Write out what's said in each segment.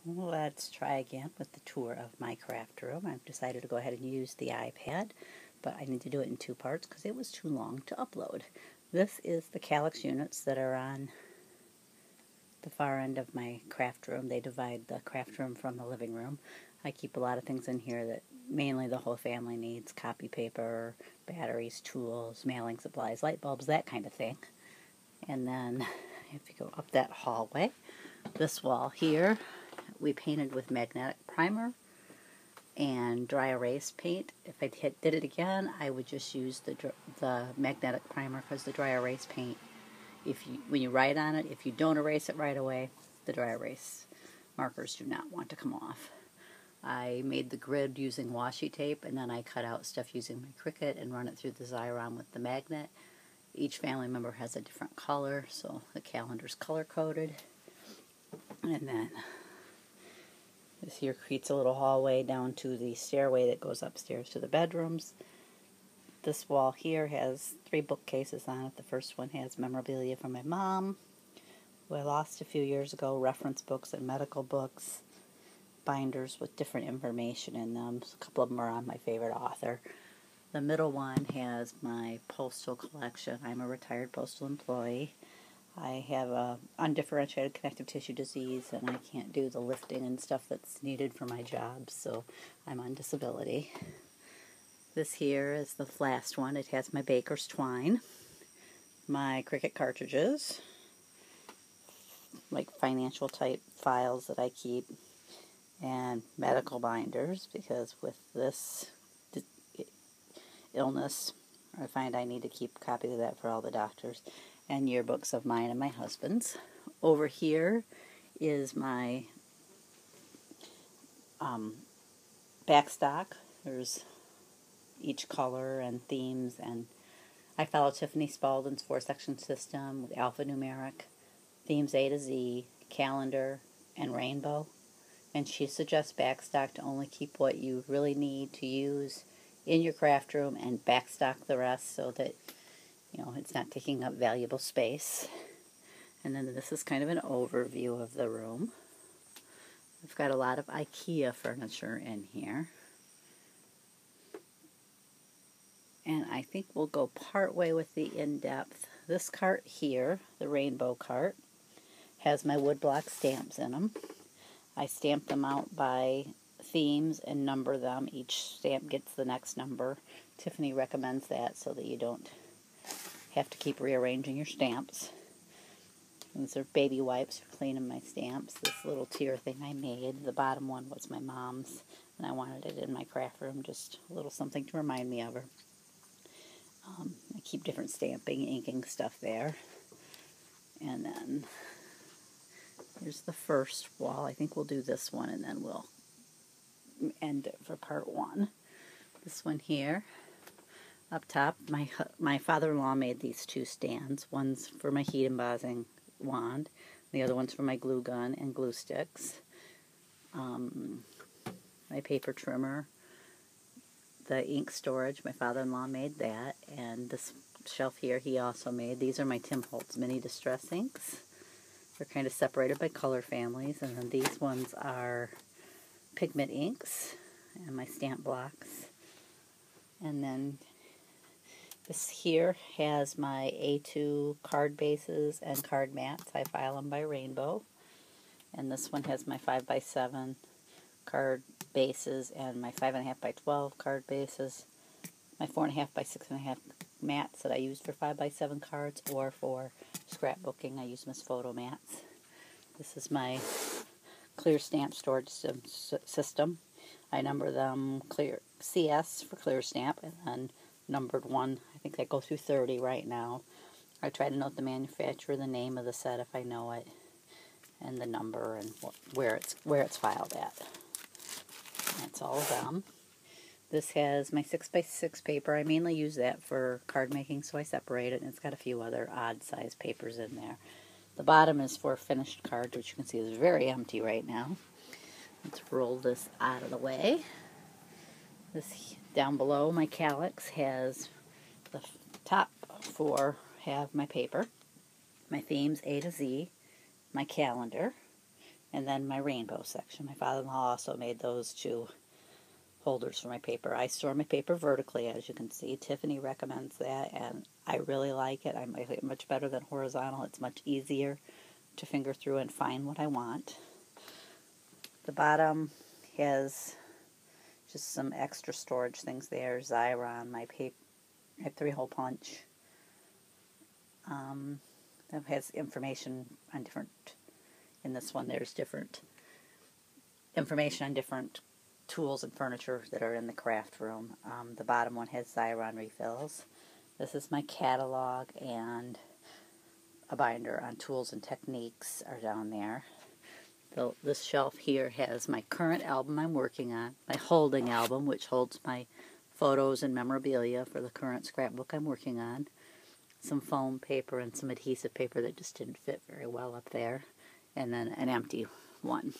Let's try again with the tour of my craft room. I've decided to go ahead and use the iPad, but I need to do it in two parts because it was too long to upload. This is the calyx units that are on the far end of my craft room. They divide the craft room from the living room. I keep a lot of things in here that mainly the whole family needs: copy paper, batteries, tools, mailing supplies, light bulbs, that kind of thing. And then if you go up that hallway, this wall here we painted with magnetic primer and dry erase paint. If I did it again, I would just use the magnetic primer, because the dry erase paint, when you write on it, if you don't erase it right away, the dry erase markers do not want to come off. I made the grid using washi tape, and then I cut out stuff using my Cricut and run it through the Xyron with the magnet. Each family member has a different color, so the calendar's color-coded. And then this here creates a little hallway down to the stairway that goes upstairs to the bedrooms. This wall here has 3 bookcases on it. The first one has memorabilia from my mom, who I lost a few years ago, reference books and medical books, binders with different information in them. A couple of them are on my favorite author. The middle one has my postal collection. I'm a retired postal employee. I have a undifferentiated connective tissue disease, and I can't do the lifting and stuff that's needed for my job, so I'm on disability. This here is the last one. It has my baker's twine, my Cricut cartridges, like financial type files that I keep, and medical binders, because with this illness, I find I need to keep copies of that for all the doctors, and yearbooks of mine and my husband's. Over here is my backstock. There's each color and themes, and I follow Tiffany Spaulding's 4-section system with alphanumeric, themes A to Z, calendar, and rainbow. And she suggests backstock to only keep what you really need to use in your craft room and backstock the rest so that, it's not taking up valuable space. And then this is kind of an overview of the room. I've got a lot of IKEA furniture in here. And I think we'll go part way with the in-depth. This cart here, the rainbow cart, has my woodblock stamps in them. I stamp them out by themes and number them. Each stamp gets the next number. Tiffany recommends that so that you don't have to keep rearranging your stamps. These are baby wipes for cleaning my stamps. This little tier thing I made. The bottom one was my mom's, and I wanted it in my craft room, just a little something to remind me of her. I keep different stamping, inking stuff there. And then here's the first wall. I think we'll do this one, and then we'll end it for part 1. This one here. Up top, my father-in-law made these 2 stands. One's for my heat embossing wand. The other one's for my glue gun and glue sticks. My paper trimmer. The ink storage, my father-in-law made that. And this shelf here he also made. These are my Tim Holtz mini distress inks. They're kind of separated by color families. And then these ones are pigment inks and my stamp blocks. And then this here has my A2 card bases and card mats. I file them by rainbow. And this one has my 5x7 card bases and my 5.5 by 12 card bases. My 4.5 by 6.5 mats that I use for 5x7 cards, or for scrapbooking I use Miss Photo mats. This is my clear stamp storage system. I number them clear CS for clear stamp, and then numbered 1. I think I go through 30 right now. I try to note the manufacturer, the name of the set if I know it, and the number and where it's filed at. That's all of them. This has my 6x6 paper. I mainly use that for card making, so I separate it, and it's got a few other odd size papers in there. The bottom is for finished cards, which you can see is very empty right now. Let's roll this out of the way. This down below, my calyx, has the top 4 have my paper, my themes A to Z, my calendar, and then my rainbow section. My father-in-law also made those two holders for my paper. I store my paper vertically, as you can see. Tiffany recommends that, and I really like it. I like it much better than horizontal. It's much easier to finger through and find what I want. The bottom has just some extra storage things there. Xyron, my paper, I have 3-hole punch. That has information on different, in this one there's different information on different tools and furniture that are in the craft room. The bottom one has Xyron refills. This is my catalog, and a binder on tools and techniques are down there. This shelf here has my current album I'm working on, my holding album, which holds my photos and memorabilia for the current scrapbook I'm working on, some foam paper and some adhesive paper that just didn't fit very well up there, and then an empty one.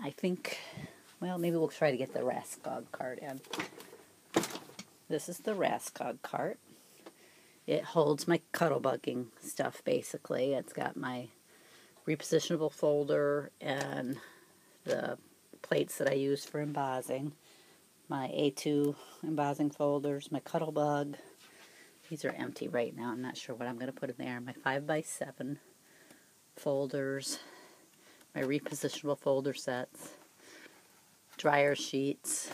I think, well, maybe we'll try to get the Raskog cart in. This is the Raskog cart. It holds my cuddlebugging stuff, basically. It's got my repositionable folder and the plates that I use for embossing, my A2 embossing folders, my Cuttlebug. These are empty right now. I'm not sure what I'm going to put in there. My 5x7 folders, my repositionable folder sets, dryer sheets,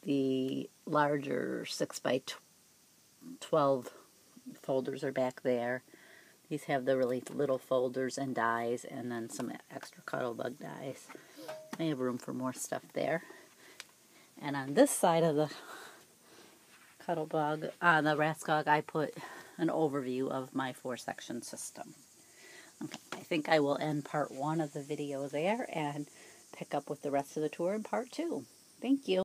the larger 6x12 folders are back there. These have the really little folders and dies, and then some extra Cuttlebug dies. I have room for more stuff there. And on this side of the Cuttlebug, on the Raskog, I put an overview of my 4-section system. Okay, I think I will end part 1 of the video there and pick up with the rest of the tour in part 2. Thank you.